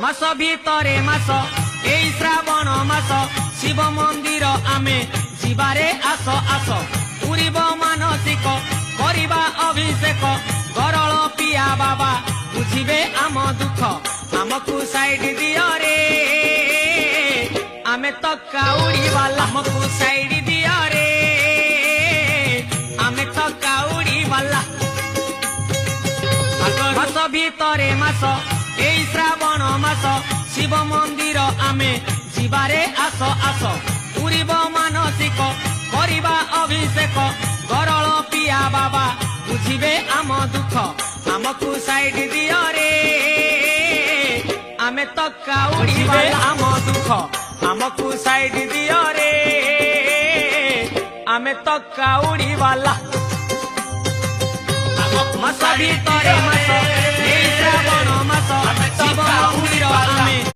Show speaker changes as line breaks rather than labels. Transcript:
मास भितरे मास एई श्रावण मास शिव मंदिर आमे जीवारे आस आस पूरीब मानसिक करिबा अभिषेक गरल पिया बाबा बुझिबे आम दुख आमकु साइड दियो रे आमे तो काउड़ी वाला आमकु साइड दियो रे आमे तो काउड़ी वाला मास भितरे मास एई श्रावण मास शिव मंदिर आमे जीवारे आस आस पूरीब मानसिक करिबा अभिषेक गरल पिया बाबा बुझिबे आम दुख आमकु साइड दियो रे आमे तो काउड़ी वाला आम दुख आमकु साइड दियो रे आमे तो काउड़ी वाला मास भितरे मास एई श्रावण मास